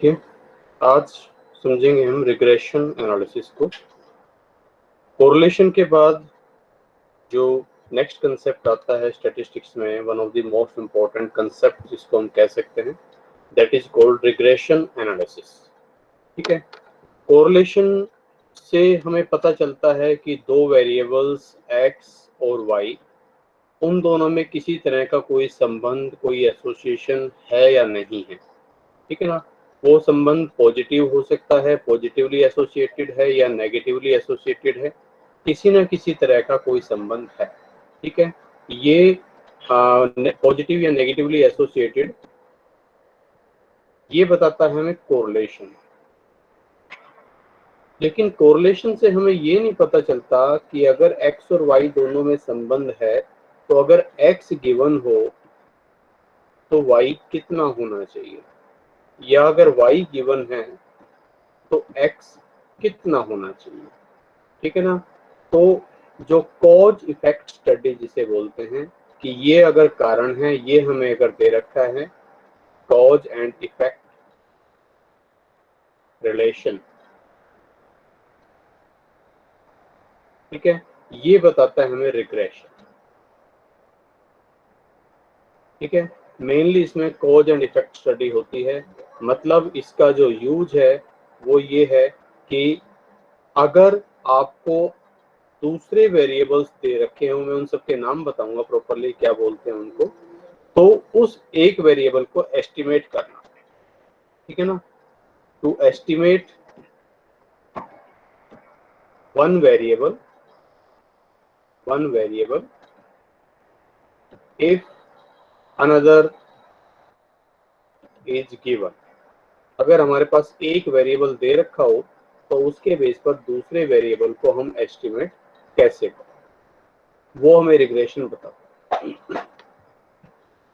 ठीक है, आज समझेंगे हम रिग्रेशन एनालिसिस को। कोरिलेशन के बाद जो नेक्स्ट कंसेप्ट आता है स्टैटिस्टिक्स में, one of the most important concept जिसको हम कह सकते हैं, that is called regression analysis. ठीक है, कोरिलेशन से हमें पता चलता है कि दो वेरिएबल्स x और y, उन दोनों में किसी तरह का कोई संबंध, कोई एसोसिएशन है या नहीं है। ठीक है ना, वो संबंध पॉजिटिव हो सकता है, पॉजिटिवली एसोसिएटेड है, या नेगेटिवली एसोसिएटेड है, किसी ना किसी तरह का कोई संबंध है। ठीक है, ये पॉजिटिव या नेगेटिवली एसोसिएटेड, ये बताता है हमें कोरिलेशन। लेकिन कोरिलेशन से हमें ये नहीं पता चलता कि अगर x और y दोनों में संबंध है, तो अगर x गिवन हो तो y कितना होना चाहिए, या अगर y गिवन है तो x कितना होना चाहिए। ठीक है ना, तो जो कॉज इफेक्ट स्टडी जिसे बोलते हैं, कि ये अगर कारण है, ये हमें अगर दे रखा है कॉज एंड इफेक्ट रिलेशन, ठीक है, ये बताता है हमें रिग्रेशन। ठीक है, मेनली इसमें कॉज एंड इफेक्ट स्टडी होती है। मतलब इसका जो यूज है वो ये है कि अगर आपको दूसरे वेरिएबल्स दे रखे हों, मैं उन सबके नाम बताऊंगा प्रॉपरली क्या बोलते हैं उनको, तो उस एक वेरिएबल को एस्टिमेट करना। ठीक है ना, to estimate one variable if another is given। अगर हमारे पास एक वेरिएबल दे रखा हो तो उसके बेस पर दूसरे वेरिएबल को हम एस्टिमेट कैसे करें, वो हमें रिग्रेशन बताता है।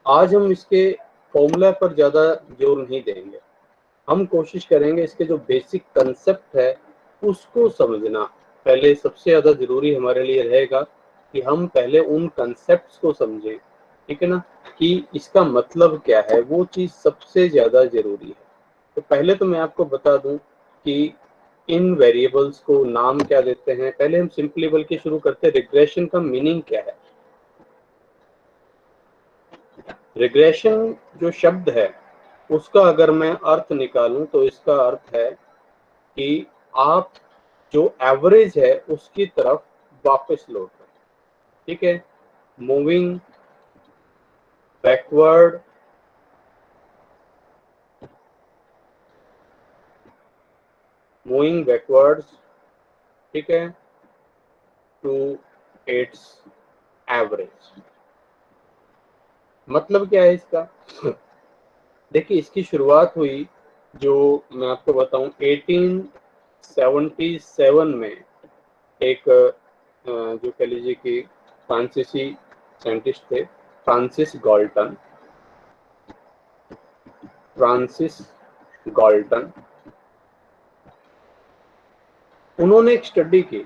आज हम इसके फॉर्मूला पर ज़्यादा जोर नहीं देंगे, हम कोशिश करेंगे इसके जो बेसिक कंसेप्ट है उसको समझना। पहले सबसे ज़्यादा ज़रूरी हमारे लिए रहेगा कि हम पहले उन कंसेप्ट्स को समझें। ठीक है ना, कि इसका मतलब क्या है, वो चीज़ सबसे ज़्यादा ज़रूरी है। तो पहले तो मैं आपको बता दूं कि इन वेरिएबल्स को नाम क्या देते हैं। पहले हम सिंपली बल्कि शुरू करते हैं, रिग्रेशन का मीनिंग क्या है। रिग्रेशन जो शब्द है उसका अगर मैं अर्थ निकालूं तो इसका अर्थ है कि आप जो एवरेज है उसकी तरफ वापस लौट रहे हैं। ठीक है, मूविंग बैकवर्ड ठीक है, टू इट्स एवरेज। मतलब क्या है इसका? देखिए, इसकी शुरुआत हुई, जो मैं आपको बताऊं, 1877 में एक जो कह लीजिए कि फ्रांसीसी साइंटिस्ट थे, फ्रांसिस गॉल्टन। उन्होंने एक स्टडी की।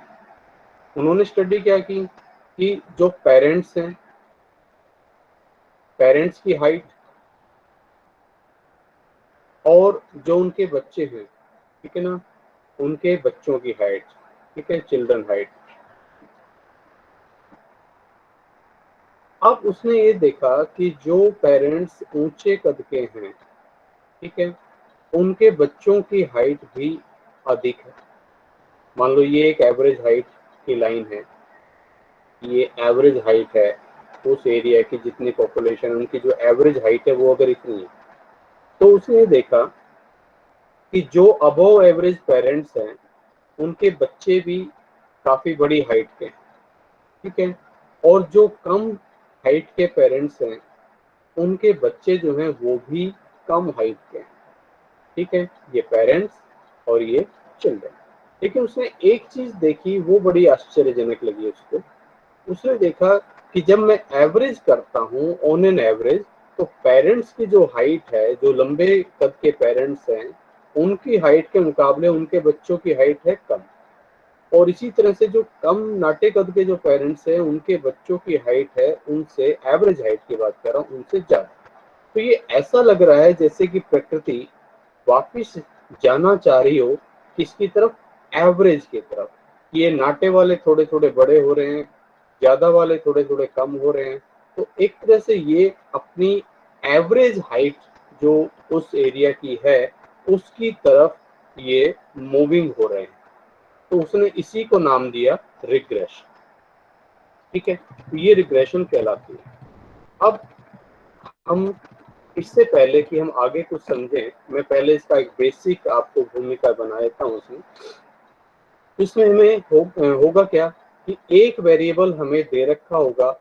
उन्होंने स्टडी क्या की कि जो पेरेंट्स हैं, पेरेंट्स की हाइट और जो उनके बच्चे हैं, ठीक है ना, उनके बच्चों की हाइट, ठीक है, चिल्ड्रन हाइट। अब उसने ये देखा कि जो पेरेंट्स ऊंचे कद के हैं, ठीक है, उनके बच्चों की हाइट भी अधिक है। मान लो ये एक एवरेज हाइट की लाइन है, ये एवरेज हाइट है उस एरिया की, जितनी पॉपुलेशन, उनकी जो एवरेज हाइट है वो अगर इतनी है, तो उसने देखा कि जो अबव एवरेज पेरेंट्स हैं उनके बच्चे भी काफी बड़ी हाइट के हैं। ठीक है, और जो कम हाइट के पेरेंट्स हैं उनके बच्चे जो हैं वो भी कम हाइट के हैं। ठीक है, ये पेरेंट्स और ये चिल्ड्रन। लेकिन उसने एक चीज देखी, वो बड़ी आश्चर्यजनक लगी उसको। उसने देखा कि जब मैं एवरेज करता हूँ, ऑन एन एवरेज, तो पेरेंट्स की जो हाइट है, जो लंबे कद के पेरेंट्स हैं, उनकी हाइट के मुकाबले उनके बच्चों की हाइट है कम। और इसी तरह से जो कम नाटे कद के जो पेरेंट्स हैं उनके बच्चों की हाइट है उनसे, एवरेज हाइट की बात कर रहा हूँ, उनसे ज्यादा। तो ये ऐसा लग रहा है जैसे कि प्रकृति वापिस जाना चाह रही हो किसकी तरफ, एवरेज की तरफ। ये नाटे वाले थोड़े थोड़े बड़े हो रहे हैं, ज्यादा वाले थोड़े थोड़े कम हो रहे हैं, तो एक तरह से ये अपनी एवरेज हाइट जो उस एरिया की है उसकी तरफ ये मूविंग हो रहे हैं, तो उसने इसी को नाम दिया रिग्रेशन। ठीक है, तो ये रिग्रेशन कहलाती है। अब हम इससे पहले कि हम आगे कुछ समझें, मैं पहले इसका एक बेसिक आपको भूमिका बना देता हूँ उसमें। इसमें हमें होगा क्या कि एक वेरिएबल हमें दे रखा होगा,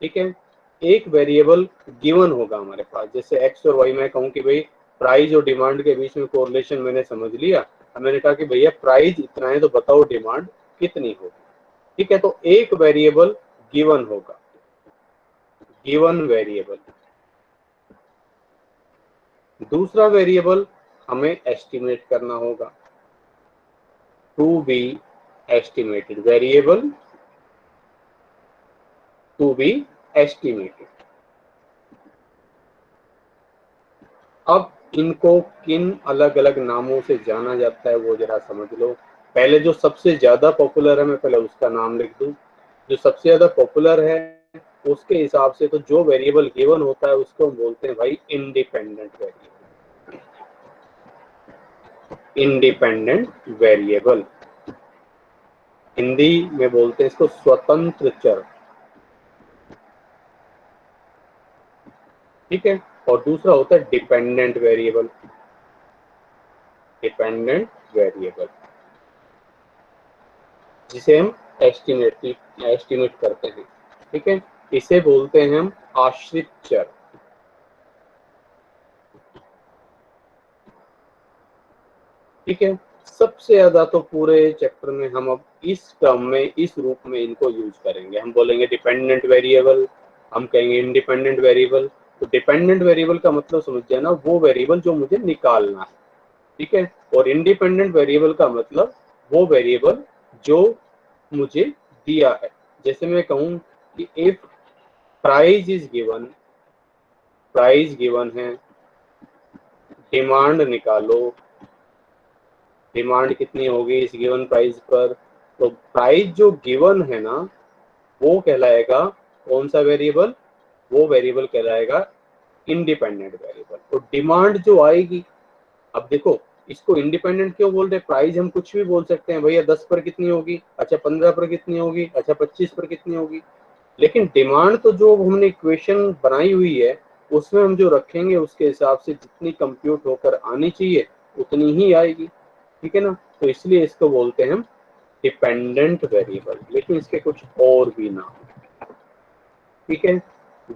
ठीक है, एक वेरिएबल गिवन होगा हमारे पास, जैसे एक्स और वाई। मैं कहूँ कि भाई प्राइस और डिमांड के बीच में कोरिलेशन मैंने समझ लिया, अब मैंने कहा कि भैया प्राइस इतना है तो बताओ डिमांड कितनी होगी। ठीक है, तो एक वेरिएबल गिवन होगा, गिवन वेरिएबल। दूसरा वेरिएबल हमें एस्टिमेट करना होगा, to be estimated, variable to be estimated. अब इनको किन अलग अलग नामों से जाना जाता है वो जरा समझ लो। पहले जो सबसे ज्यादा पॉपुलर है, मैं पहले उसका नाम लिख दूं। जो सबसे ज्यादा पॉपुलर है उसके हिसाब से तो जो वेरिएबल गिवन होता है उसको हम बोलते हैं भाई independent variable. Independent variable, Hindi में बोलते हैं इसको स्वतंत्र चर। ठीक है, और दूसरा होता है डिपेंडेंट वेरिएबल, डिपेंडेंट वेरिएबल जिसे हम एस्टिमेट करते हैं। ठीक है, इसे बोलते हैं हम आश्रित चर। ठीक है, सबसे ज्यादा तो पूरे चैप्टर में हम अब इस टर्म में, इस रूप में इनको यूज करेंगे। हम बोलेंगे डिपेंडेंट वेरिएबल, हम कहेंगे इंडिपेंडेंट वेरिएबल। तो डिपेंडेंट वेरिएबल का मतलब समझ जाना, वो वेरिएबल जो मुझे निकालना है। ठीक है, और इंडिपेंडेंट वेरिएबल का मतलब वो वेरिएबल जो मुझे दिया है। जैसे मैं कहूं कि if price is given, price given है, डिमांड निकालो, डिमांड कितनी होगी इस गिवन प्राइस पर। तो प्राइस जो गिवन है ना वो कहलाएगा कौन सा वेरिएबल, वो वेरिएबल कहलाएगा इंडिपेंडेंट वेरिएबल। तो डिमांड जो आएगी, अब देखो इसको इंडिपेंडेंट क्यों बोल रहे, प्राइस हम कुछ भी बोल सकते हैं, भैया 10 पर कितनी होगी, अच्छा 15 पर कितनी होगी, अच्छा 25 पर कितनी होगी। लेकिन डिमांड तो जो हमने इक्वेशन बनाई हुई है उसमें हम जो रखेंगे उसके हिसाब से जितनी कंप्यूट होकर आनी चाहिए उतनी ही आएगी। ठीक है ना, तो इसलिए इसको बोलते हैं हम डिपेंडेंट वेरिएबल, लेकिन इसके कुछ और भी नाम। ठीक है,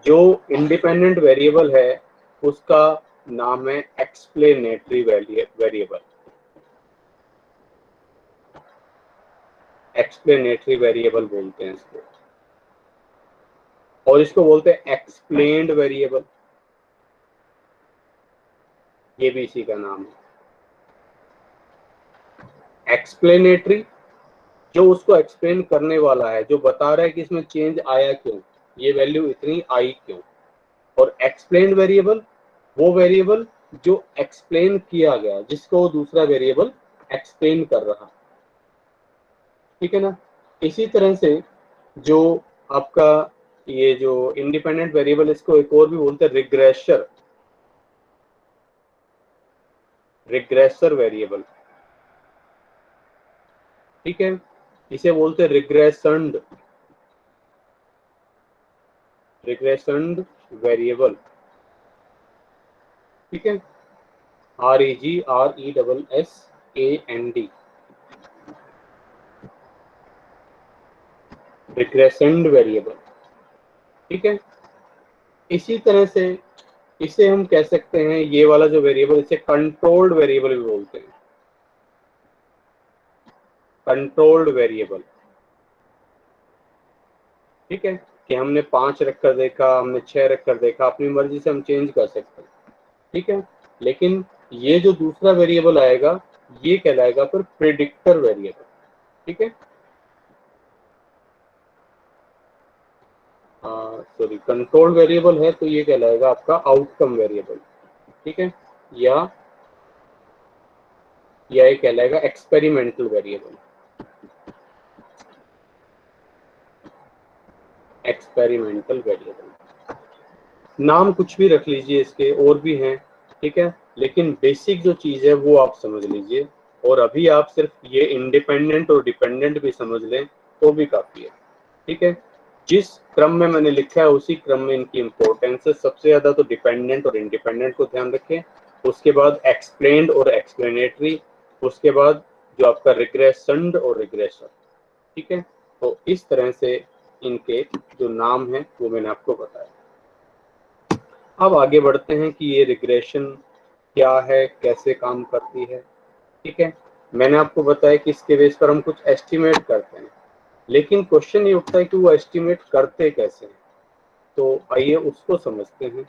जो इंडिपेंडेंट वेरिएबल है उसका नाम है एक्सप्लेनेटरी वेरिएबल, एक्सप्लेनेटरी वेरिएबल बोलते हैं इसको, और इसको बोलते हैं एक्सप्लेन्ड वेरिएबल, ये भी इसी का नाम है। एक्सप्लेनेटरी जो उसको एक्सप्लेन करने वाला है, जो बता रहा है कि इसमें चेंज आया क्यों, ये वैल्यू इतनी आई क्यों। और एक्सप्लेन वेरिएबल वो वेरिएबल जो एक्सप्लेन किया गया, जिसको वो दूसरा वेरिएबल एक्सप्लेन कर रहा। ठीक है ना, इसी तरह से जो आपका ये जो इंडिपेंडेंट वेरिएबल, इसको एक और भी बोलते हैं रिग्रेसर, रिग्रेसर वेरिएबल। ठीक है, इसे बोलते हैं रिग्रेसंड, रिग्रेसंड वेरिएबल। ठीक है, REGRESSAND, रिग्रेसेंड वेरिएबल। ठीक है, इसी तरह से इसे हम कह सकते हैं, ये वाला जो वेरिएबल, इसे कंट्रोल्ड वेरिएबल भी बोलते हैं, कंट्रोल्ड वेरिएबल। ठीक है, कि हमने 5 रख कर देखा, हमने 6 रख कर देखा, अपनी मर्जी से हम चेंज कर सकते हैं। ठीक है, लेकिन ये जो दूसरा वेरिएबल आएगा ये कहलाएगा फिर प्रिडिक्टर वेरिएबल। ठीक है, सॉरी कंट्रोल वेरिएबल है तो ये कहलाएगा आपका आउटकम वेरिएबल। ठीक है, या या ये कहलाएगा एक्सपेरिमेंटल वेरिएबल। एक्सपेरिमेंटल वेरिएबल, नाम कुछ भी रख लीजिए, इसके और भी हैं, ठीक है, लेकिन बेसिक जो चीज है वो आप समझ लीजिए। और अभी आप सिर्फ ये इंडिपेंडेंट और डिपेंडेंट भी समझ लें तो भी काफी है, ठीक है। जिस क्रम में मैंने लिखा है उसी क्रम में इनकी इंपॉर्टेंस है। सबसे ज्यादा तो डिपेंडेंट और इंडिपेंडेंट को ध्यान रखें, उसके बाद एक्सप्लेन्ड और एक्सप्लेनेटरी, उसके बाद जो आपका रिग्रेसेंड और रिग्रेसर, ठीक है। तो इस तरह से इनके जो नाम है वो मैंने आपको बताया। अब आगे बढ़ते हैं कि ये रिग्रेशन क्या है, कैसे काम करती है, ठीक है। मैंने आपको बताया कि इसके बेस पर हम कुछ एस्टिमेट करते हैं, लेकिन क्वेश्चन ये उठता है कि वो एस्टिमेट करते कैसे हैं। तो आइए उसको समझते हैं।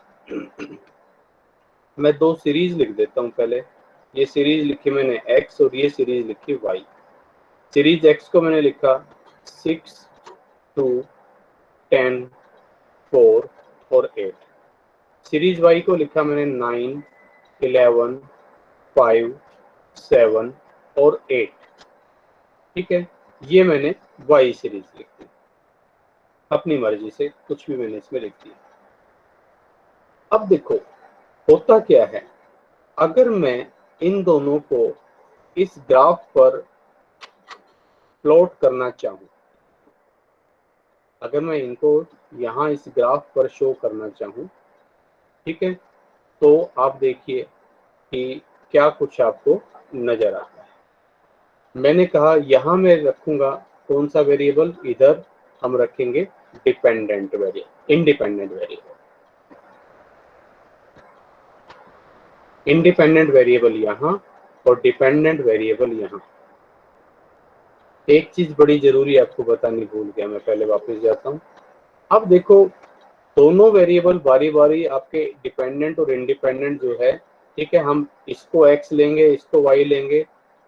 मैं दो सीरीज लिख देता हूँ पहले। ये सीरीज लिखी मैंने x और ये सीरीज लिखी y। सीरीज x को मैंने लिखा 6, 2, 10, 4 और 8। सीरीज y को लिखा मैंने 9, 11, 5, 7 और 8, ठीक है। ये मैंने y सीरीज लिख दी, अपनी मर्जी से कुछ भी मैंने इसमें लिख दिया। अब देखो होता क्या है, अगर मैं इन दोनों को इस ग्राफ पर प्लॉट करना चाहूं, अगर मैं इनको यहाँ इस ग्राफ पर शो करना चाहूं, ठीक है, तो आप देखिए कि क्या कुछ आपको नजर आता है। मैंने कहा यहाँ मैं रखूंगा कौन सा वेरिएबल, इधर हम रखेंगे dependent variable, independent variable. Independent variable यहाँ और डिपेंडेंट वेरिएबल यहाँ। एक चीज बड़ी जरूरी आपको बतानी भूल गया मैं, पहले वापस जाता हूँ। अब देखो दोनों वेरिएबल बारी बारी आपके डिपेंडेंट और इंडिपेंडेंट जो है, ठीक है, हम इसको x लेंगे, इसको y लेंगे,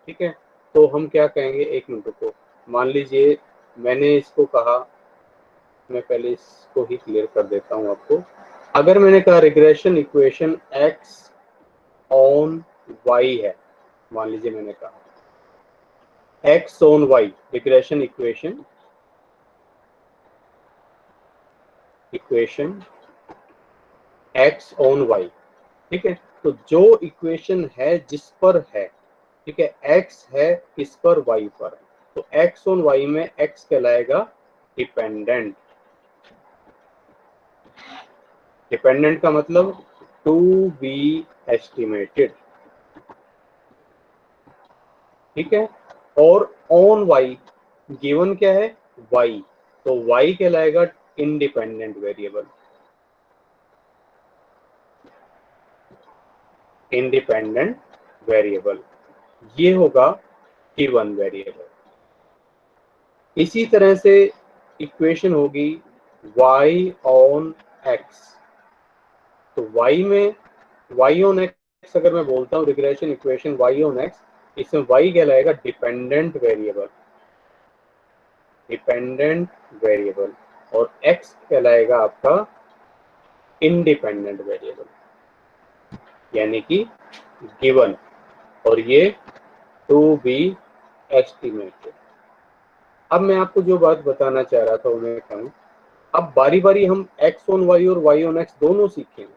ठीक है। तो हम क्या कहेंगे, एक मिनट को, मान लीजिए मैंने इसको कहा, मैं पहले इसको ही क्लियर कर देता हूँ आपको। अगर मैंने कहा regression equation x on y है, मान लीजिए मैंने कहा x on y, regression equation x on y, ठीक है। तो जो इक्वेशन है जिस पर है, ठीक है, x है किस पर, y पर, तो x ऑन y में x कहलाएगा डिपेंडेंट। डिपेंडेंट का मतलब टू बी एस्टिमेटेड, ठीक है। और ऑन y गिवन क्या है, y, तो y कहलाएगा इंडिपेंडेंट वेरिएबल। इंडिपेंडेंट वेरिएबल ये होगा गिवन वेरिएबल। इसी तरह से इक्वेशन होगी y ऑन x, तो y में y ऑन x अगर मैं बोलता हूँ regression equation y on x, इसमें y कहलाएगा डिपेंडेंट वेरिएबल, डिपेंडेंट वेरिएबल, और x कहलाएगा आपका इंडिपेंडेंट वेरिएबल, यानी कि गिवन, और ये टू बी एस्टिमेटेड। अब मैं आपको जो बात बताना चाह रहा था वो मैं कहूँ, अब बारी बारी हम x ऑन y और y ऑन x दोनों सीखेंगे,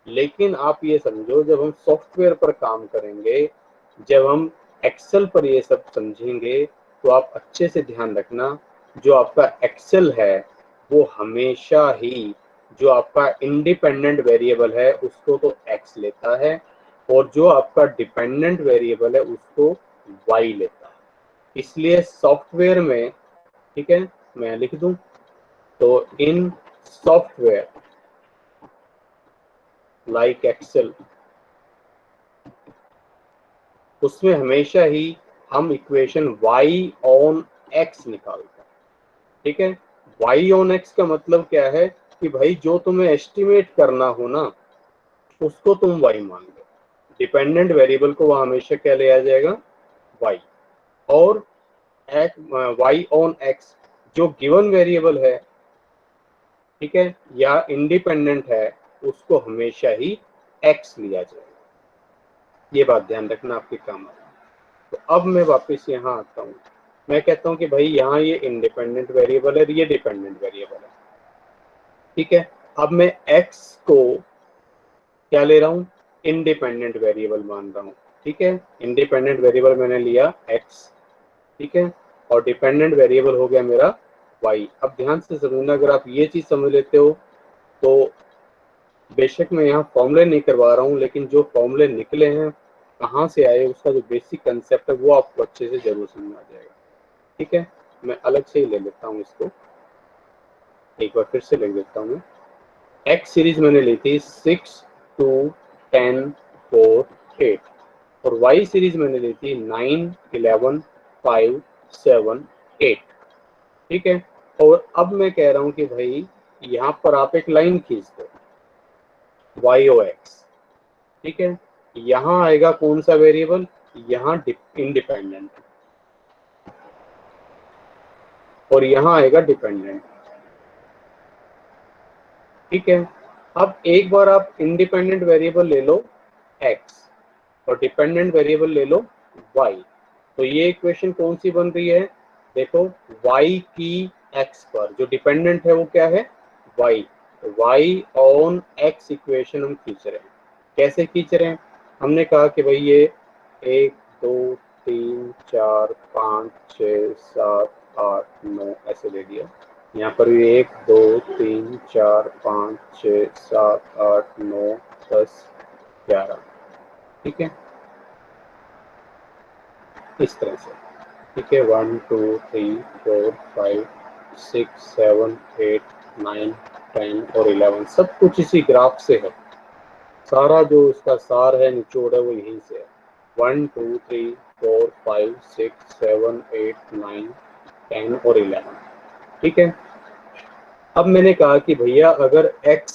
लेकिन आप ये समझो जब हम सॉफ्टवेयर पर काम करेंगे, जब हम एक्सेल पर ये सब समझेंगे, तो आप अच्छे से ध्यान रखना, जो आपका एक्सेल है वो हमेशा ही जो आपका इंडिपेंडेंट वेरिएबल है उसको तो x लेता है, और जो आपका डिपेंडेंट वेरिएबल है उसको y लेता है। इसलिए सॉफ्टवेयर में, ठीक है, मैं लिख दूं, तो इन सॉफ्टवेयर लाइक एक्सेल, उसमें हमेशा ही हम इक्वेशन y ऑन x निकालते हैं, ठीक है। y ऑन x का मतलब क्या है कि भाई जो तुम्हें एस्टिमेट करना हो ना उसको तुम y मान लो, डिपेंडेंट वेरिएबल को वहां हमेशा क्या ले आ जाएगा, y, और y ऑन x जो गिवन वेरिएबल है, ठीक है, या इंडिपेंडेंट है, उसको हमेशा ही x लिया जाएगा। ये बात ध्यान रखना, आपके काम आएगा। तो अब मैं वापस यहाँ आता हूँ, मैं कहता हूँ कि भाई यहाँ ये इंडिपेंडेंट वेरिएबल है, ये डिपेंडेंट वेरिएबल है, ठीक है। अब मैं x को क्या ले रहा हूँ, इंडिपेंडेंट वेरिएबल मान रहा हूँ, ठीक है। इंडिपेंडेंट वेरिएबल मैंने लिया x, ठीक है, और डिपेंडेंट वेरिएबल हो गया मेरा y। अब ध्यान से समझना, अगर आप ये चीज समझ लेते हो तो बेशक मैं यहाँ फॉर्मूले नहीं करवा रहा हूँ, लेकिन जो फॉर्मूले निकले हैं कहाँ से आए, उसका जो बेसिक कंसेप्ट है वो आपको अच्छे से जरूर समझ आ जाएगा, ठीक है। मैं अलग से ही ले लेता हूँ इसको, एक बार फिर से लिख देता हूँ मैं। एक्स सीरीज मैंने ली थी 6, 2, 10, 4, 8, और वाई सीरीज मैंने ली थी 9, 11, 5, 7, 8, ठीक है। और अब मैं कह रहा हूँ कि भाई यहाँ पर आप एक लाइन खींच दो वाई ओ एक्स, ठीक है। यहाँ आएगा कौन सा वेरिएबल, यहाँ इंडिपेंडेंट, और यहाँ आएगा डिपेंडेंट, ठीक है। अब एक बार आप इंडिपेंडेंट वेरिएबल ले लो x और डिपेंडेंट वेरिएबल ले लो y, तो ये इक्वेशन कौन सी बन रही है, देखो y की x पर, जो डिपेंडेंट है वो क्या है y, तो y ऑन x इक्वेशन हम खींच रहे हैं। कैसे खींच रहे हैं, हमने कहा कि भाई ये 1, 2, 3, 4, 5, 6, 7, 8, 9 ऐसे ले दिया। यहाँ पर भी 1, 2, 3, 4, 5, 6, 7, 8, 9, 10, 11, ठीक है, इस तरह से, ठीक है। 1, 2, 3, 4, 5, 6, 7, 8, 9, 10 और 11 सब कुछ इसी ग्राफ से है, सारा जो इसका सार है, निचोड़ है, वो यहीं से है। 1, 2, 3, 4, 5, 6, 7, 8, 9, 10 और 11, ठीक है। अब मैंने कहा कि भैया अगर x,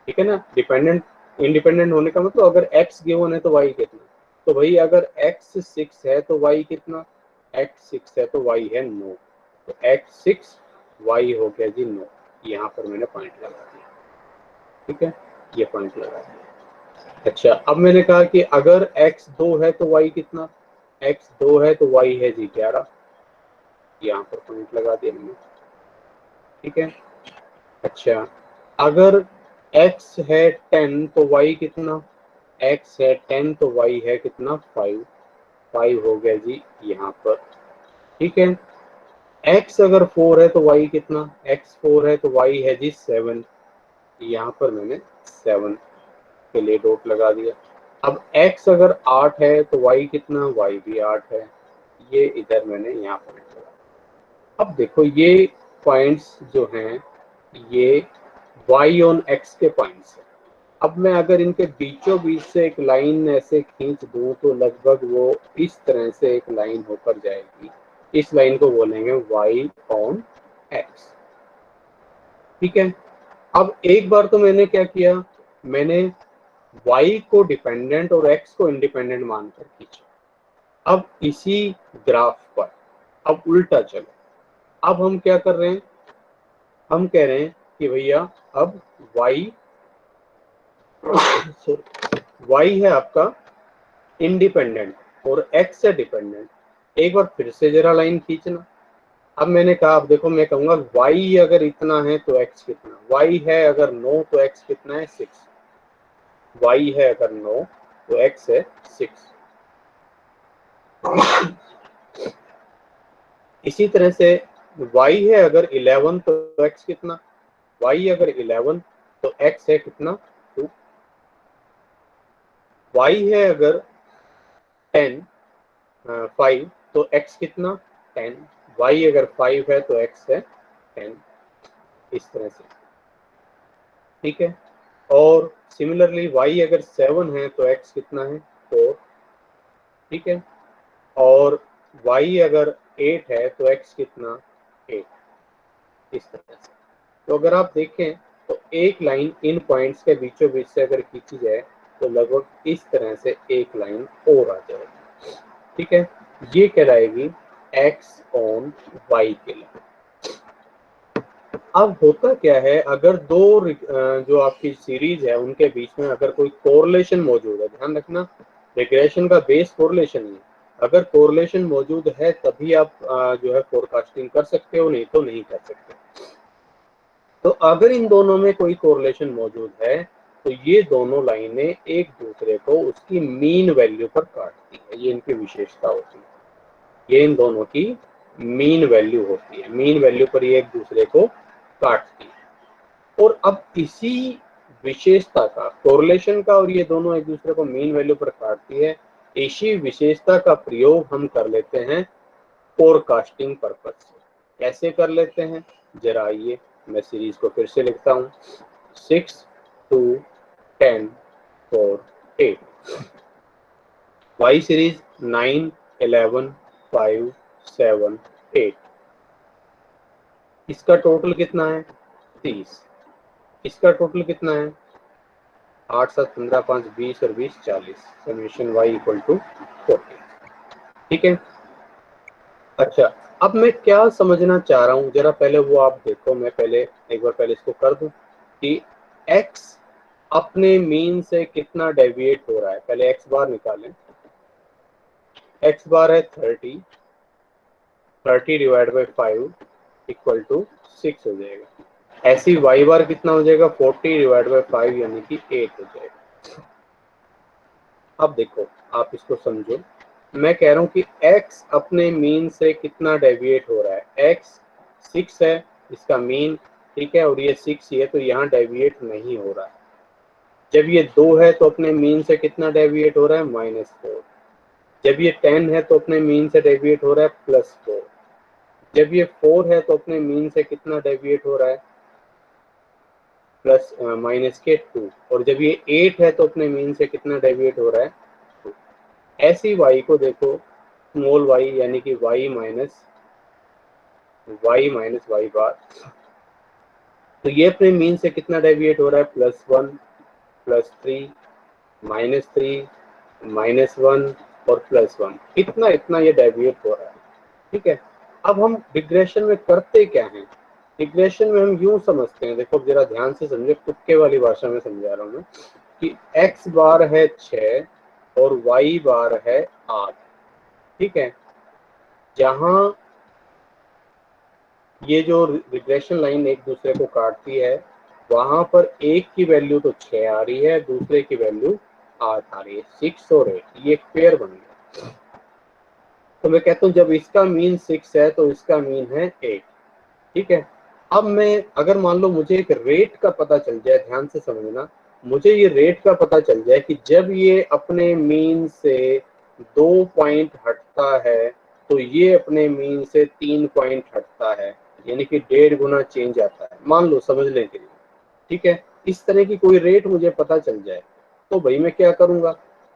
ठीक है ना, डिपेंडेंट इंडिपेंडेंट होने का मतलब अगर x गिवन है तो y कितना, तो भाई अगर x 6 है तो y कितना, x 6 है तो y है 9, तो x 6 y हो गया जी 9, यहाँ पर मैंने पॉइंट लगा दिया, ठीक है, ये पॉइंट लगा दिया। अच्छा, अब मैंने कहा कि अगर x 2 है तो y कितना, x 2 है तो y है जी 11, यहाँ पर पॉइंट लगा दिया मैंने, ठीक है। अच्छा, अगर x है 10 तो y कितना, x है 10 तो y है कितना 5, 5 हो गया जी यहाँ पर, ठीक है। x अगर 4 है तो y कितना, x 4 है तो y है जी 7, यहाँ पर मैंने 7 के लिए डॉट लगा दिया। अब x अगर 8 है तो y कितना, y भी 8 है, ये इधर मैंने यहाँ पर लगा। अब देखो ये पॉइंट्स जो हैं ये y ऑन x के पॉइंट्स हैं। अब मैं अगर इनके बीचों बीच से एक लाइन ऐसे खींच दूं तो लगभग वो इस तरह से एक लाइन होकर जाएगी, इस लाइन को बोलेंगे y ऑन x, ठीक है। अब एक बार तो मैंने क्या किया, मैंने y को डिपेंडेंट और x को इंडिपेंडेंट मानकर खींचा। अब इसी ग्राफ पर अब उल्टा चलो, अब हम क्या कर रहे हैं, हम कह रहे हैं कि भैया अब y है आपका इंडिपेंडेंट और x है डिपेंडेंट। एक बार फिर से जरा लाइन खींचना। अब मैंने कहा, अब देखो मैं कहूंगा y अगर इतना है तो x कितना, y है अगर 9 तो x कितना है 6, y है अगर 9 तो x है 6। इसी तरह से y है अगर 11 तो x कितना, y अगर 11 तो x है कितना 2, y है अगर 10 5 तो x कितना 10, y अगर 5 है तो x है 10, इस तरह से, ठीक है। और सिमिलरली y अगर 7 है तो x कितना है 4, ठीक है। और y अगर 8 है तो x कितना 8, इस तरह से। तो अगर आप देखें तो एक लाइन इन पॉइंट्स के बीचों बीच से अगर खींची जाए तो लगभग इस तरह से एक लाइन और आ जाएगी, ठीक है। ये कहलाएगी x ऑन y के लिए। अब होता क्या है, अगर दो जो आपकी सीरीज है उनके बीच में अगर कोई कोरिलेशन मौजूद है, ध्यान रखना रिग्रेशन का बेस कोरिलेशन है, अगर कोरिलेशन मौजूद है तभी आप जो है फोरकास्टिंग कर सकते हो, नहीं तो नहीं कर सकते। तो अगर इन दोनों में कोई कोरिलेशन मौजूद है तो ये दोनों लाइनें एक दूसरे को उसकी मीन वैल्यू पर काटती है, ये इनकी विशेषता होती है। ये इन दोनों की मीन वैल्यू होती है, मीन वैल्यू पर ये एक दूसरे को काटती है। और अब इसी विशेषता का, कोरिलेशन का, और ये दोनों एक दूसरे को मीन वैल्यू पर काटती है, इसी विशेषता का प्रयोग हम कर लेते हैं फोरकास्टिंग पर्पज से। कैसे कर लेते हैं, जरा आइए मैं सीरीज को फिर से लिखता हूं। 6 2 10 4 8, वाई सीरीज 9 11 5 7 8। इसका टोटल कितना है 30। इसका टोटल कितना है 8 7 15 5 20 और 20 40। Summation y equal to 40। ठीक है। अच्छा, अब मैं क्या समझना चाह रहा हूं, जरा पहले वो आप देखो। मैं पहले एक बार पहले इसको कर दूं कि x अपने मीन से कितना डेविएट हो रहा है। पहले x बार निकालें। x बार है 30, 30 डिवाइड बाई 5 इक्वल टू 6 हो जाएगा। ऐसी y बार कितना हो जाएगा 40 डिवाइड बाई 5 यानी कि 8 हो जाएगा। अब देखो, आप इसको समझो। मैं कह रहा हूं कि x अपने मीन से कितना डेविएट हो रहा है। x 6 है इसका मीन, ठीक है, और ये 6 ही है, तो यहाँ डेविएट नहीं हो रहा है। जब ये 2 है तो अपने मीन से कितना डेविएट हो रहा है -4। जब ये 10 है तो अपने मीन से डेविएट हो रहा है +4। जब ये 4 है तो अपने मीन से कितना डेविएट हो रहा है -2। और जब ये 8 है तो अपने मीन से कितना डेविएट हो रहा है 2। ऐसी y को देखो, स्मॉल y यानी कि y माइनस y बार, तो ये अपने मीन से कितना डेविएट हो रहा है +1 +3 -3 -1 और +1। इतना इतना ये डेविएट हो रहा है। ठीक है। अब हम रिग्रेशन में करते क्या हैं, रिग्रेशन में हम यूं समझते हैं, देखो जरा ध्यान से समझो, तुक्के वाली भाषा में समझा रहा हूं मैं, कि x बार है 6 और y बार है 8। ठीक है। जहां ये जो रिग्रेशन लाइन एक दूसरे को काटती है, वहां पर एक की वैल्यू तो 6 आ रही है, दूसरे की वैल्यू 8 आ रही है। 6 और 8 ये एक पेयर बन गया। तो मैं कहता हूं जब इसका मीन 6 है तो इसका मीन है 8। ठीक है। अब मैं, अगर मान लो मुझे एक रेट का पता चल जाए, ध्यान से समझना, मुझे ये रेट का पता चल जाए कि जब ये अपने मीन से 2 पॉइंट हटता है तो ये अपने मीन से 3 पॉइंट हटता है, यानी कि 1.5 गुना चेंज आता है, मान लो समझने के लिए। ठीक है। इस तरह की कोई रेट मुझे पता चल जाए तो भाई मैं क्या करूंगा,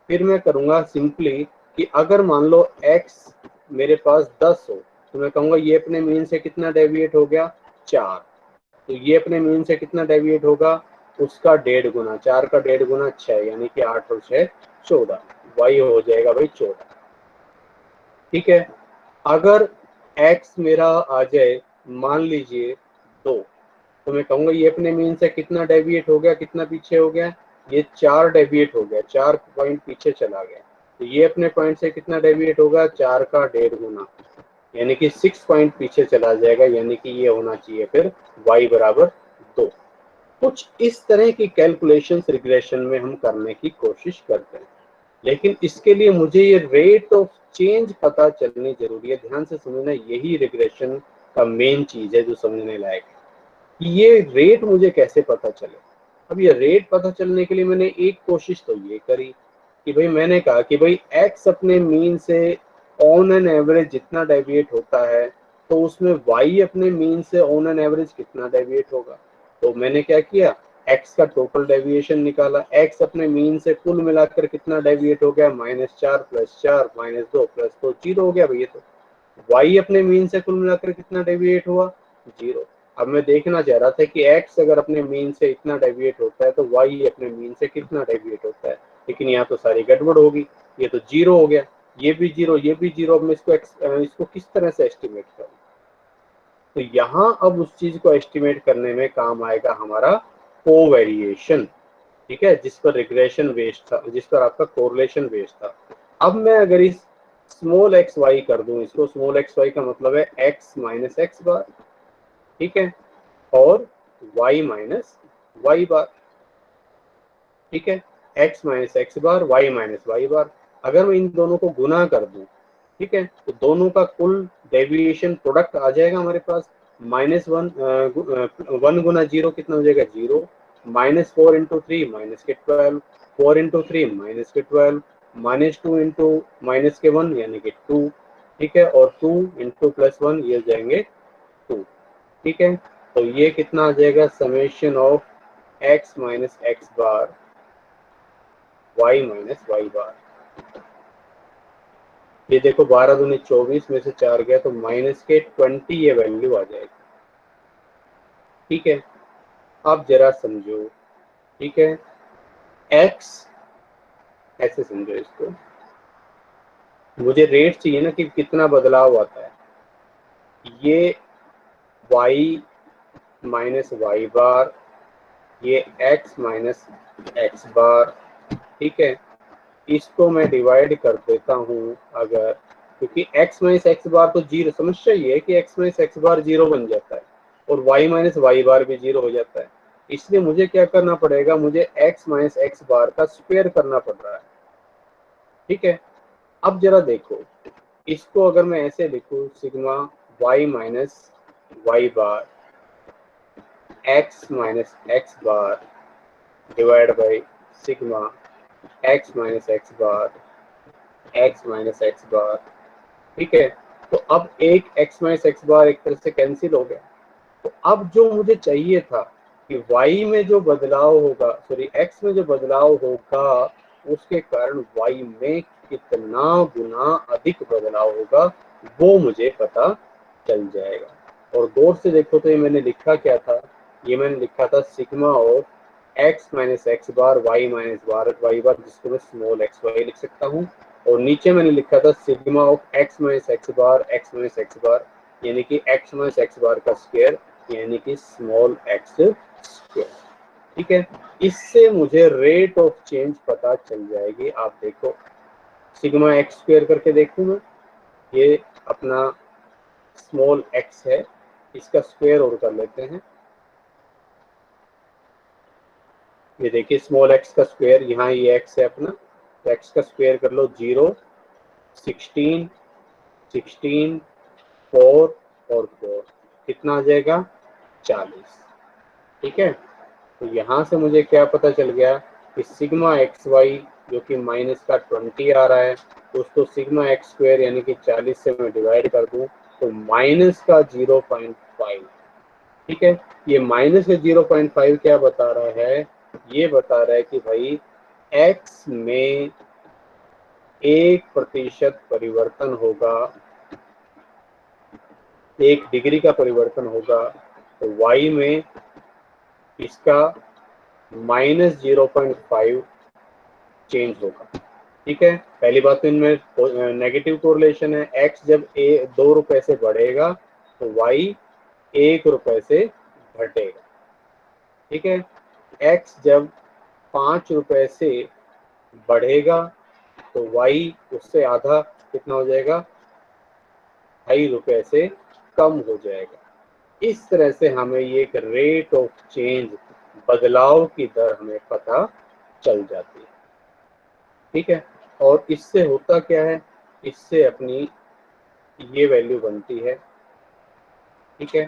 फिर मैं करूंगा सिंपली कि अगर मान लो x मेरे पास 10 हो तो मैं कहूंगा ये अपने मीन से कितना डेविएट हो गया 4। तो ये अपने मीन से कितना डेविएट होगा उसका 1.5 गुना, 4 का 1.5 गुना 6, यानी कि 8 और 6 14, y हो जाएगा भाई 14। ठीक है। अगर x मेरा आ जाए मान लीजिए 2, तो मैं कहूंगा ये अपने मीन से कितना डेविएट हो गया, कितना पीछे हो गया, ये 4 डेविएट हो गया, 4 पॉइंट पीछे चला गया। तो ये अपने पॉइंट से कितना डेविएट होगा 4 का 1.5 गुना, यानी कि 6 पॉइंट पीछे चला जाएगा, यानी कि ये होना चाहिए फिर y बराबर 2। कुछ इस तरह की कैलकुलेशंस रिग्रेशन में हम करने की कोशिश करते हैं, लेकिन इसके लिए मुझे ये रेट ऑफ चेंज पता चलनी जरूरी है। ध्यान से समझना, यही रिग्रेशन का मेन चीज है जो समझने लायक है कि ये रेट मुझे कैसे पता चले। अब ये रेट पता चलने के लिए मैंने एक कोशिश तो ये करी कि भाई मैंने कहा कि भाई x अपने मीन से ऑन एन एवरेज जितना डेविएट होता है तो उसमें y अपने मीन से ऑन एन एवरेज कितना डेविएट होगा। तो मैंने क्या किया, x का टोटल डेविएशन निकाला। x अपने मीन से कुल मिलाकर कितना डेविएट हो गया -4 +4 -2 +2 0 हो गया भैया। तो y अपने मीन से कुल मिलाकर कितना डेविएट हुआ 0। अब मैं देखना चाह रहा था कि x अगर अपने मीन से इतना डेविएट होता है तो y अपने मीन से कितना डेविएट होता है, लेकिन यहाँ तो सारी गड़बड़ होगी, ये तो 0 हो गया, ये भी 0 ये भी 0। अब मैं इसको किस तरह से एस्टिमेट करूँ। तो यहाँ अब उस चीज को एस्टिमेट करने में काम आएगा हमारा कोवेरिएशन। ठीक है, जिस पर रिग्रेशन बेस्ड था, जिस पर आपका कोरिलेशन बेस्ड था। अब मैं अगर इस स्मॉल एक्स वाई कर दूं इसको, स्मॉल एक्स वाई का मतलब है एक्स माइनस एक्स बार, ठीक है, और वाई माइनस वाई बार, ठीक है, x minus x bar, y minus y बार। अगर मैं इन दोनों को गुना कर दूं, ठीक है, तो दोनों का कुल डेविएशन प्रोडक्ट आ जाएगा हमारे पास -1, 1 गुना 0 कितना हो जाएगा 0, -4 इंटू 3 माइनस के 12, 4 इंटू 3 माइनस के 12, -2 इंटू माइनस के 1 यानी कि 2, ठीक है, और 2 इंटू +1 ये हो जाएंगे 2, ठीक है। तो ये कितना आ जाएगा summation of x minus x bar y minus y bar. ये देखो 12 दूनी 24 में से 4 गया तो माइनस के 20 ये वैल्यू आ जाएगी, ठीक है। अब जरा समझो, ठीक है, x ऐसे समझो इसको, मुझे रेट चाहिए ना कि कितना बदलाव आता है, ये y माइनस वाई बार, ये x माइनस एक्स बार, ठीक है, इसको मैं डिवाइड कर देता हूँ अगर, क्योंकि x माइनस एक्स बार तो जीरो, समस्या ये है कि x माइनस एक्स बार जीरो बन जाता है और y माइनस वाई बार भी जीरो हो जाता है, इसलिए मुझे क्या करना पड़ेगा, मुझे x माइनस एक्स बार का स्क्वायर करना पड़ रहा है, ठीक है। अब जरा देखो, इसको अगर मैं ऐसे लिखूं sigma y minus y bar x minus x bar divide by sigma x minus x bar x minus x bar, ठीक है। तो अब एक x माइनस एक्स बार एक तरह से कैंसिल हो गया, तो अब जो मुझे चाहिए था कि y में जो बदलाव होगा, सॉरी x में जो बदलाव होगा उसके कारण y में कितना गुना अधिक बदलाव होगा वो मुझे पता चल जाएगा। और गौर से देखो तो ये मैंने लिखा क्या था, ये मैंने लिखा था sigma of x minus x bar y minus y bar, जिसको मैं स्मॉल एक्स वाई लिख सकता हूँ, और नीचे मैंने लिखा था sigma of x minus x bar यानी कि एक्स माइनस एक्स बार का स्क्वायर यानी कि स्मॉल एक्स स्क्वायर, ठीक है। इससे मुझे रेट ऑफ चेंज पता चल जाएगी। आप देखो सिग्मा एक्स स्क्वायर करके देखूं मैं, ये अपना स्मॉल एक्स है, इसका स्क्वायर और कर लेते हैं, ये देखिए स्मॉल एक्स का स्क्वायर, यहाँ ये एक्स है अपना, तो एक्स का स्क्वायर कर लो 0, 16, 16, 4 और 4 कितना आ जाएगा 40, ठीक है। तो यहाँ से मुझे क्या पता चल गया कि सिग्मा एक्स वाई जो कि माइनस का 20 आ रहा है, तो उसको सिग्मा एक्स स्क्वायर यानी कि 40 से मैं डिवाइड कर दूं तो माइनस का 0.5, ठीक है। ये माइनस का 0.5 क्या बता रहा है, ये बता रहा है कि भाई x में 1% परिवर्तन होगा, 1 डिग्री का परिवर्तन होगा, तो y में इसका -0.5 चेंज होगा, ठीक है। पहली बात तो इनमें नेगेटिव कोरिलेशन है, x जब 2 रुपए से बढ़ेगा तो y 1 रुपए से घटेगा, ठीक है। x जब 5 रुपए से बढ़ेगा तो y उससे आधा कितना हो जाएगा 2.5 रुपए से कम हो जाएगा। इस तरह से हमें ये एक रेट ऑफ चेंज बदलाव की दर हमें पता चल जाती है, ठीक है। और इससे होता क्या है, इससे अपनी ये वैल्यू बनती है, ठीक है,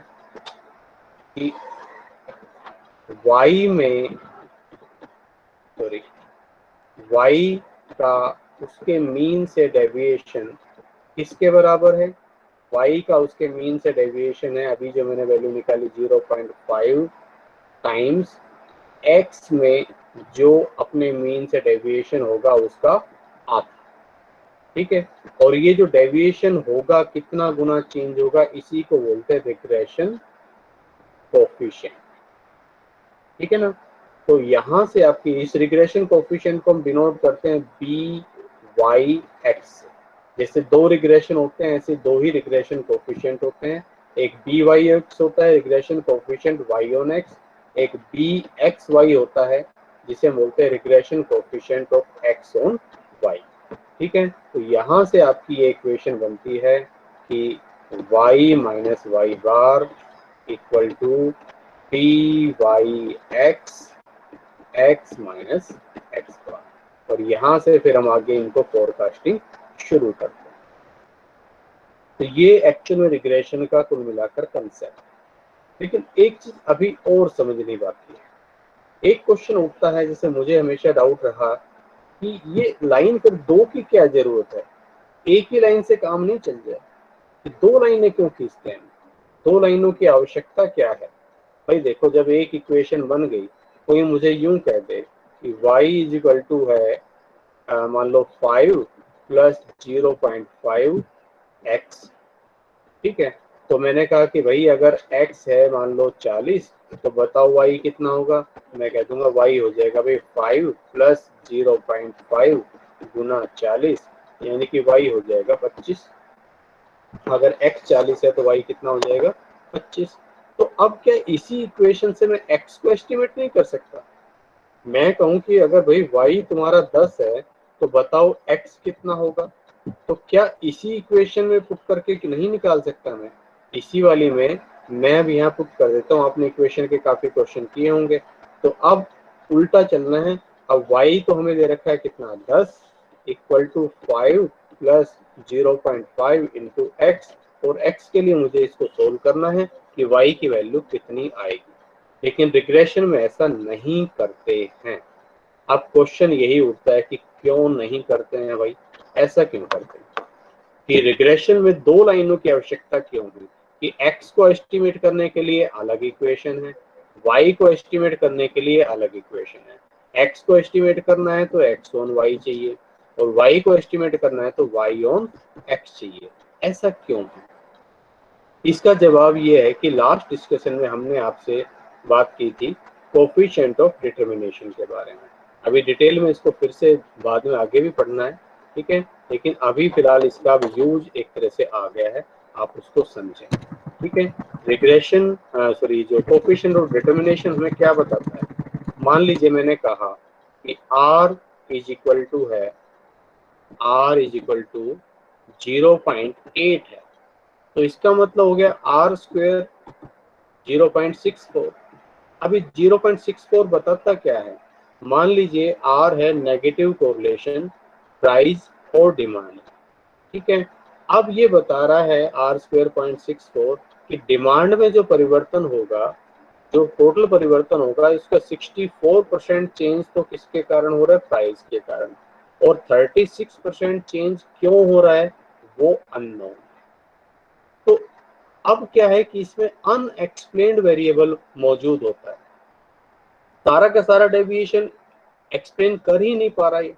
कि y में सॉरी y का उसके मीन से डेविएशन किसके बराबर है, y का उसके मीन से डेविएशन है, अभी जो मैंने वैल्यू निकाली 0.5 टाइम्स x में जो अपने मीन से डेविएशन होगा उसका आधा, ठीक है। और ये जो डेविएशन होगा कितना गुना चेंज होगा, इसी को बोलते हैं रिग्रेशन कोफिशिएंट, ठीक है ना। तो यहां से आपकी इस रिग्रेशन कोफिशिएंट को हम डिनोट करते हैं बी वाई एक्स, जैसे 2 रिग्रेशन होते हैं ऐसे 2 ही रिग्रेशन कोफिशिएंट होते हैं, एक बी वाई एक्स होता है regression coefficient y on x, एक बी एक्स वाई होता है जिसे हम बोलते हैं regression coefficient of x on y, ठीक है। तो यहाँ से आपकी ये इक्वेशन बनती है कि y minus y bar equal to p y x minus x bar. और यहाँ से फिर हम आगे इनको फोरकास्टिंग शुरू करते हैं। तो ये एक्चुअल में रिग्रेशन का कुल मिलाकर कंसेप्ट। लेकिन एक चीज अभी और समझनी बाकी है। एक क्वेश्चन उठता है, जैसे मुझे हमेशा डाउट रहा कि ये लाइन फिर दो की क्या जरूरत है, एक ही लाइन से काम नहीं चल जाए, कि दो लाइनें क्यों खींचते हैं, दो लाइनों की आवश्यकता क्या है। भाई देखो, जब एक इक्वेशन बन गई, कोई मुझे यूं कह दे कि y इज इक्वल टू है मान लो 5 प्लस 0.5 x, ठीक है। तो मैंने कहा कि भाई अगर x है मान लो 40, तो बताओ y कितना होगा। मैं कह दूंगा y हो जाएगा भाई 5 प्लस 0.5 गुना 40, यानी कि y हो जाएगा 25। अगर x 40 है तो y कितना हो जाएगा 25। तो अब क्या इसी इक्वेशन से मैं x को एस्टिमेट नहीं कर सकता। मैं कहूं कि अगर भाई y तुम्हारा 10 है तो बताओ x कितना होगा। तो क्या इसी इक्वेशन में पुट करके नहीं निकाल सकता मैं, इसी वाली में मैं अब यहाँ पुट कर देता हूँ। आपने इक्वेशन के काफी क्वेश्चन किए होंगे। तो अब उल्टा चलना है। अब y तो हमें दे रखा है कितना 10 equal to 5 plus 0.5 into x, और x के लिए मुझे इसको सोल्व करना है कि y की वैल्यू कितनी आएगी। लेकिन रिग्रेशन में ऐसा नहीं करते हैं। अब क्वेश्चन यही उठता है कि क्यों नहीं करते हैं भाई, ऐसा क्यों करते हैं कि रिग्रेशन में दो लाइनों की आवश्यकता क्यों है, कि x को एस्टिमेट करने के लिए अलग इक्वेशन है, y को एस्टिमेट करने के लिए अलग इक्वेशन है। x को एस्टिमेट करना है तो x ऑन y चाहिए, और y को एस्टिमेट करना है तो y ऑन x चाहिए। ऐसा क्यों है? इसका जवाब ये है कि लास्ट डिस्कशन में हमने आपसे बात की थी कोफिशिएंट ऑफ डिटर्मिनेशन के बारे में। अभी डिटेल में इसको फिर से बाद में आगे भी पढ़ना है, ठीक है। लेकिन अभी फिलहाल इसका यूज एक तरह से आ गया है, आप उसको समझें, ठीक है। रिग्रेशन सॉरी जो कोफिशिएंट ऑफ डिटर्मिनेशन हमें क्या बताता है। मान लीजिए मैंने कहा कि r इज इक्वल टू है r इज इक्वल टू 0.8 है, तो इसका मतलब हो गया आर स्क्वेयर 0.64। अभी 0.64 बताता क्या है। मान लीजिए आर है नेगेटिव कोरिलेशन प्राइस और डिमांड, ठीक है। अब ये बता रहा है आर स्क्वेयर 0.64 कि डिमांड में जो परिवर्तन होगा, जो टोटल परिवर्तन होगा, इसका 64% चेंज तो किसके कारण हो रहा है, प्राइस के कारण, और 36% चेंज क्यों हो रहा है वो अननोन। तो अब क्या है कि इसमें अनएक्सप्लेन्ड वेरिएबल मौजूद होता है, सारा का सारा डेविएशन एक्सप्लेन कर ही नहीं पा रहा है।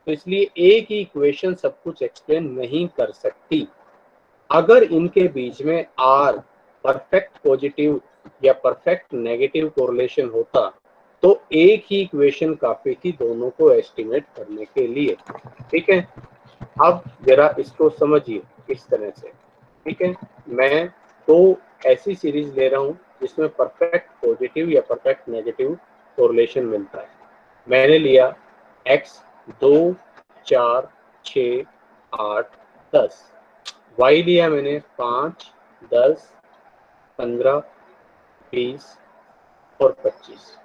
तो इसलिए एक ही इक्वेशन सब कुछ एक्सप्लेन नहीं कर सकती। अगर इनके बीच में आर परफेक्ट पॉजिटिव या परफेक्ट नेगेटिव कोरिलेशन होता तो एक ही इक्वेशन काफी थी दोनों को एस्टिमेट करने के लिए, ठीक है। अब जरा इसको समझिए किस तरह से, ठीक है। मैं दो ऐसी सीरीज ले रहा हूं जिसमें परफेक्ट पॉजिटिव या परफेक्ट नेगेटिव कोरिलेशन मिलता है। मैंने लिया x 2 4 6 8 10, y लिया मैंने 5 10 15 20 और 25,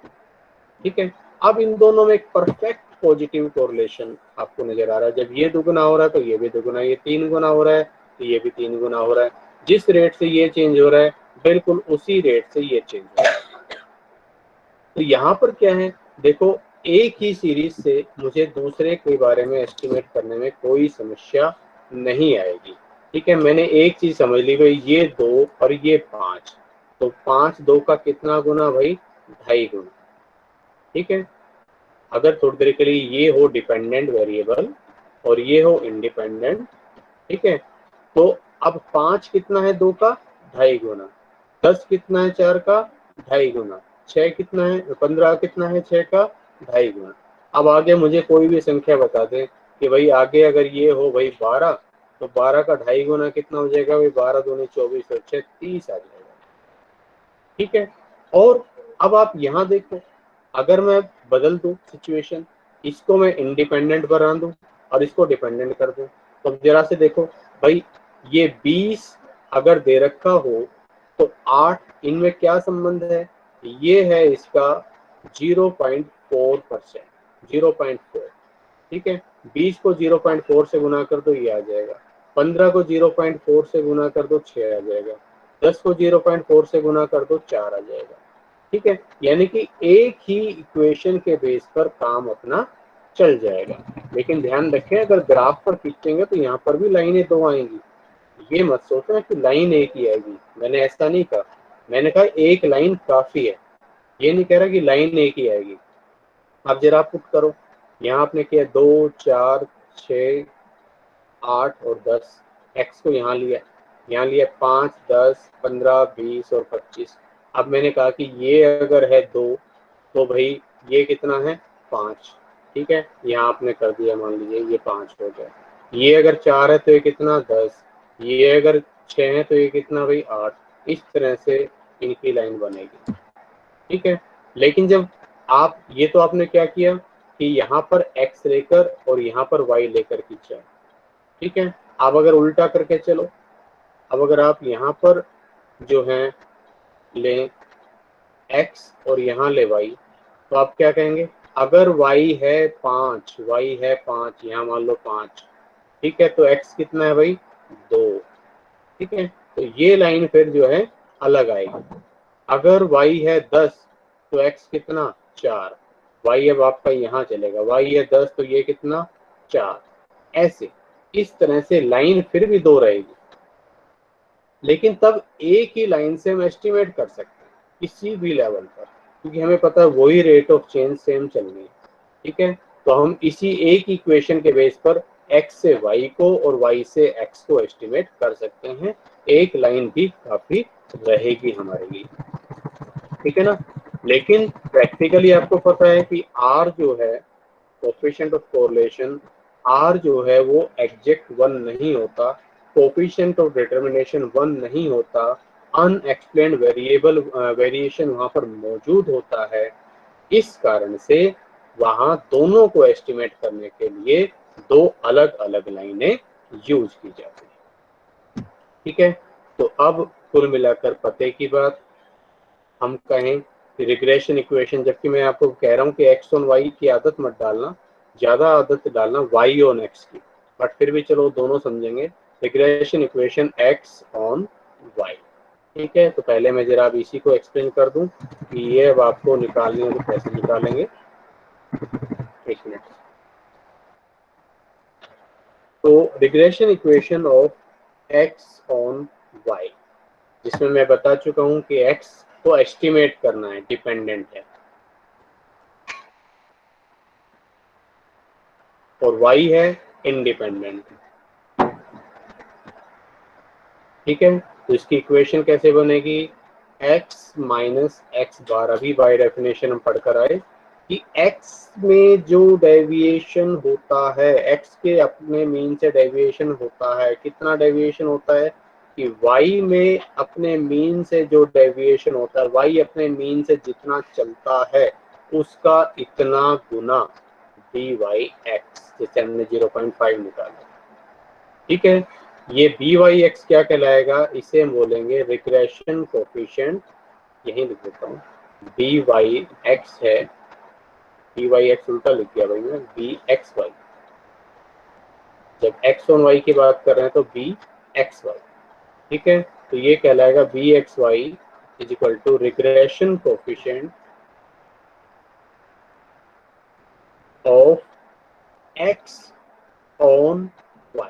ठीक है। अब इन दोनों में एक परफेक्ट पॉजिटिव कोरिलेशन आपको नजर आ रहा है। जब ये दुगुना हो रहा है तो ये भी दुगुना, ये 3 गुना हो रहा है तो ये भी 3 गुना हो रहा है। जिस रेट से ये चेंज हो रहा है बिल्कुल उसी रेट से ये चेंज हो रहा है। तो यहाँ पर क्या है, देखो एक ही सीरीज से मुझे दूसरे के बारे में एस्टिमेट करने में कोई समस्या नहीं आएगी, ठीक है। मैंने एक चीज समझ ली भाई, ये 2 और ये 5, तो 5 2 का कितना गुना भाई, 2.5 गुना, ठीक है। अगर थोड़ी देर के लिए ये हो डिपेंडेंट वेरिएबल और ये हो इंडिपेंडेंट, ठीक है। तो अब 5 कितना है 2 का, 2.5 गुना, 10 कितना है 4 का, 2.5 गुना, 6 कितना है 15 कितना है 6 का, 2.5 गुना। अब आगे मुझे कोई भी संख्या बता दे कि भाई आगे अगर ये हो भाई 12, तो 12 का 2.5 गुना कितना हो जाएगा भाई, 12 दूनी 24 और 6 30 आ जाएगा, ठीक है। और अब आप यहाँ देखो, अगर मैं बदल दूं सिचुएशन, इसको मैं इंडिपेंडेंट बना दूं, और इसको डिपेंडेंट कर दूं। तो जरा से देखो भाई, ये 20 अगर दे रखा हो तो 8 इनमें क्या संबंध है, ये है इसका 0.4%, 0.4। ठीक है, 20 को 0.4 से गुना कर दो, ये आ जाएगा। 15 को 0.4 से गुना कर दो, 6 आ जाएगा। 10 को 0.4 से गुना कर दो, 4 आ जाएगा। ठीक है, यानी कि एक ही इक्वेशन के बेस पर काम अपना चल जाएगा। लेकिन ध्यान रखें, अगर ग्राफ पर खींचेंगे तो यहाँ पर भी लाइनें 2 आएंगी। ये मत सोचना कि लाइन एक ही आएगी, मैंने ऐसा नहीं कहा। मैंने कहा एक लाइन काफी है, ये नहीं कह रहा कि लाइन एक ही आएगी। अब जरा पुट करो, यहाँ आपने किया 2, 4, 6, 8 और 10। एक्स को यहाँ लिया 5, 10, 15, 20 और 25। अब मैंने कहा कि ये अगर है 2 तो भाई ये कितना है, 5। ठीक है, यहाँ आपने कर दिया, मान लीजिए ये 5 हो गया। ये अगर 4 है तो ये कितना, 10। ये अगर 6 है तो ये कितना भाई, 8। इस तरह से इनकी लाइन बनेगी। ठीक है, लेकिन जब आप, ये तो आपने क्या किया कि यहाँ पर x लेकर और यहाँ पर y लेकर खींचा। ठीक है, अब अगर उल्टा करके चलो, अब अगर आप यहाँ पर जो है लें x और यहाँ ले y, तो आप क्या कहेंगे, अगर y है 5, यहाँ मान लो 5। ठीक है, तो x कितना है भाई, 2। ठीक है, तो ये लाइन फिर जो है अलग आएगी। अगर y है 10 तो x कितना, 4। y अब आपका यहाँ चलेगा, y है 10 तो ये कितना, 4। ऐसे इस तरह से लाइन फिर भी 2 रहेगी, लेकिन तब एक ही लाइन से हम एस्टिमेट कर सकते हैं किसी भी लेवल पर, क्योंकि हमें पता है वही रेट ऑफ चेंज सेम चलनी है। ठीक है, तो हम इसी एक इक्वेशन के बेस पर x से y को और y से x को एस्टिमेट कर सकते हैं। एक लाइन भी काफी रहेगी हमारे लिए। ठीक है ना, लेकिन प्रैक्टिकली आपको पता है कि R जो है, कोफिशिएंट ऑफ कोरिलेशन, R जो है वो एग्जैक्ट 1 नहीं होता, कोफिशिएंट ऑफ डिटरमिनेशन 1 नहीं होता, अनएक्सप्लेन्ड वेरिएबल वेरिएशन वहां पर मौजूद होता है। इस कारण से वहां दोनों को एस्टिमेट करने के लिए 2 अलग अलग लाइनें यूज की जाती है। ठीक है, तो अब कुल मिलाकर पते की बात, हम कहें रिग्रेशन इक्वेशन, जबकि मैं आपको कह रहा हूँ कि x ऑन y की आदत मत डालना, ज्यादा आदत डालना y ऑन x की, बट फिर भी चलो दोनों समझेंगे। Regression equation x on y। ठीक है, तो पहले मैं जरा अब इसी को एक्सप्लेन कर दूं कि ये अब आपको निकालनी है तो कैसे निकालेंगे। एक मिनट। तो regression equation of x on y, जिसमें मैं बता चुका हूं कि x को एस्टिमेट करना है, डिपेंडेंट है, और y है इंडिपेंडेंट। ठीक है, तो इसकी इक्वेशन कैसे बनेगी, x माइनस एक्स बार। अभी बाय डेफिनेशन हम पढ़कर आए कि x में जो डेविएशन होता है, x के अपने मीन से डेविएशन होता है, कितना डेविएशन होता है कि y में अपने मीन से जो डेविएशन होता है, y अपने मीन से जितना चलता है उसका इतना गुना dy(x), जैसे हमने 0.5 निकाला। ठीक है, ये dy(x) क्या कहलाएगा, इसे हम बोलेंगे रिग्रेशन कोफिशिएंट। यही लिख देता हूँ, dy(x) है, dy(x) उल्टा लिख दिया भाई मैं, bxy। जब x ऑन y की बात कर रहे हैं तो bxy। ठीक है, तो ये कहलाएगा bxy is equal to regression coefficient of x on y।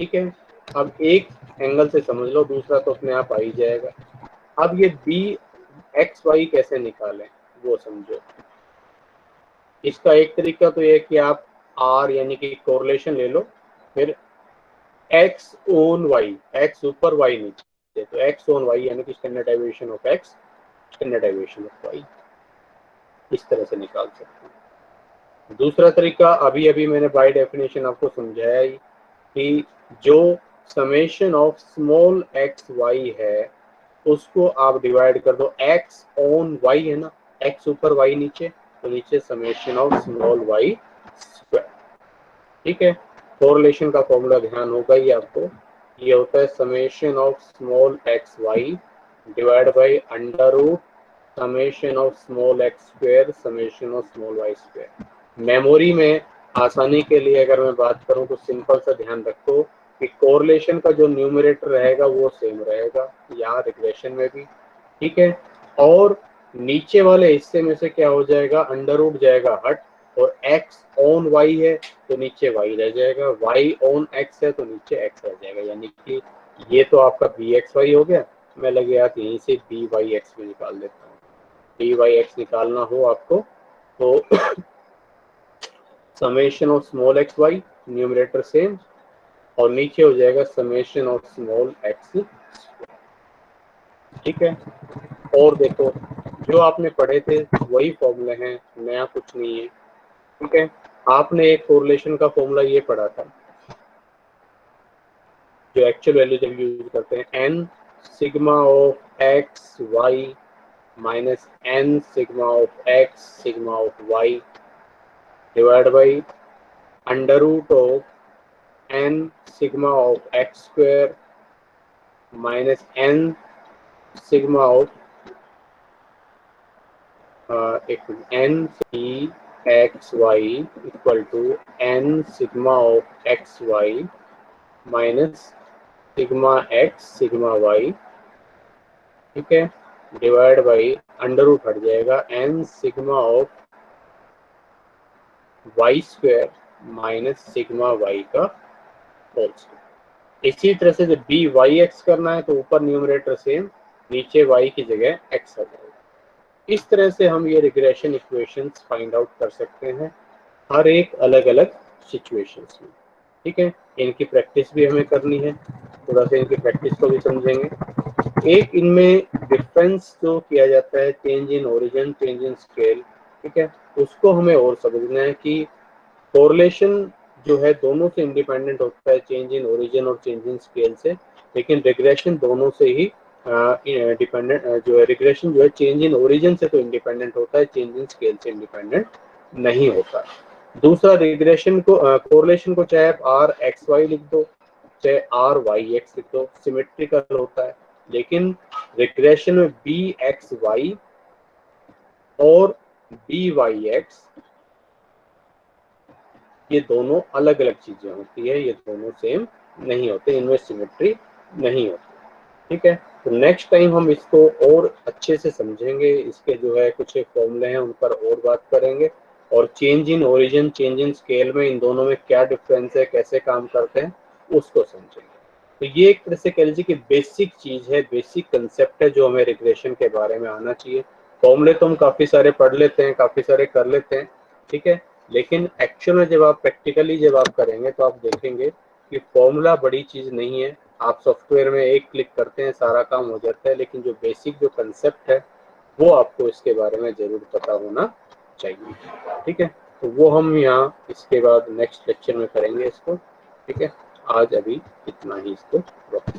ठीक है, अब एक एंगल से समझ लो, दूसरा तो अपने आप आ ही जाएगा। अब ये bxy कैसे निकालें वो समझो। इसका एक तरीका तो ये है कि आप r यानी कि कोरिलेशन ले लो, फिर x ऑन y, x ऊपर y नीचे, तो x ऑन y यानी कि standard deviation of x, standard deviation of y, इस तरह से निकाल सकते हैं। दूसरा तरीका अभी अभी मैंने बाय डेफिनेशन आपको समझाया ही कि जो summation of small x y है उसको आप डिवाइड कर दो, x ऑन y है ना, x ऊपर y नीचे, तो नीचे summation of small y square. ठीक है। कोरिलेशन का फॉर्मूला ध्यान होगा ही आपको, ये होता है summation of small x y divide by under root summation of small x square summation of small y square. Memory में आसानी के लिए अगर मैं बात करूं तो सिंपल सा ध्यान रखो कि कोरिलेशन का जो न्यूमरेटर रहेगा वो सेम रहेगा यहाँ रिग्रेशन में भी, ठीक है। और नीचे वाले हिस्से में से क्या हो जाएगा, अंडर रूट जाएगा हट, और x ऑन y है तो नीचे y रह जाएगा, y ऑन x है तो नीचे x रह जाएगा, यानी कि ये तो आपका bxy हो गया। मैं लगे यार यहीं से byx में निकाल देता हूँ। byx निकालना हो आपको तो summation of small x y numerator same, और नीचे हो जाएगा समेशन ऑफ स्मॉल एक्स, ठीक है। और देखो जो आपने पढ़े थे वही फॉर्मूले हैं, नया कुछ नहीं है, ठीक है। आपने एक कोरिलेशन का फॉर्मूला ये पढ़ा था जो एक्चुअल वैल्यू जब यूज करते हैं, n sigma of x y minus n sigma of x sigma of y divide by under root of n sigma of x square minus n sigma of n c x y equal to n sigma of x y minus sigma x sigma y, ठीक है, divide by under root हट जाएगा n sigma of y square minus sigma y का whole square. इसी तरह से जब B Y x करना है तो ऊपर न्यूमरेटर सेम, नीचे वाई की जगह एक्स आ जाएगा। इस तरह से हम ये रिग्रेशन इक्वेशंस फाइंड आउट कर सकते हैं हर एक अलग अलग सिचुएशंस में, ठीक है। इनकी प्रैक्टिस भी हमें करनी है, थोड़ा सा इनकी प्रैक्टिस को भी समझेंगे। एक इनमें डिफरेंस जो किया जाता है change in origin change in scale, ठीक है, उसको हमें और समझना है कि कोरिलेशन जो है दोनों से इंडिपेंडेंट होता है, चेंज इन ओरिजिन और चेंज इन स्केल से, लेकिन रिग्रेशन दोनों से ही डिपेंडेंट जो है, रिग्रेशन जो है चेंज इन ओरिजिन से तो इंडिपेंडेंट होता है, चेंज इन स्केल से इंडिपेंडेंट नहीं होता। दूसरा रिग्रेशन को कोरिलेशन को चाहे आप आर एक्स वाई लिख दो चाहे आर वाई एक्स लिख दो, सिमेट्रिकल होता है, लेकिन रिग्रेशन में बी एक्स वाई और बी वाई एक्स ये दोनों अलग अलग चीजें होती है, ये दोनों सेम नहीं होते, इनमें सिमेट्री नहीं होती, ठीक है। तो नेक्स्ट टाइम हम इसको और अच्छे से समझेंगे, इसके जो है कुछ फॉर्मूले हैं उन पर और बात करेंगे, और change in origin change in scale में इन दोनों में क्या डिफरेंस है, कैसे काम करते हैं उसको समझेंगे। तो ये एक तरह से कह लीजिए कि बेसिक चीज है, बेसिक कंसेप्ट है जो हमें रिग्रेशन के बारे में आना चाहिए। फॉर्मूले तो हम काफी सारे पढ़ लेते हैं, काफी सारे कर लेते हैं, ठीक है, लेकिन एक्चुअल में जब आप प्रैक्टिकली जब आप करेंगे तो आप देखेंगे कि फॉर्मूला बड़ी चीज नहीं है। आप सॉफ्टवेयर में एक क्लिक करते हैं सारा काम हो जाता है, लेकिन जो बेसिक जो कंसेप्ट है वो आपको इसके बारे में जरूर पता होना चाहिए, ठीक है। तो वो हम यहाँ इसके बाद नेक्स्ट लेक्चर में करेंगे इसको, ठीक है। आज अभी इतना ही इसको रखते हैं।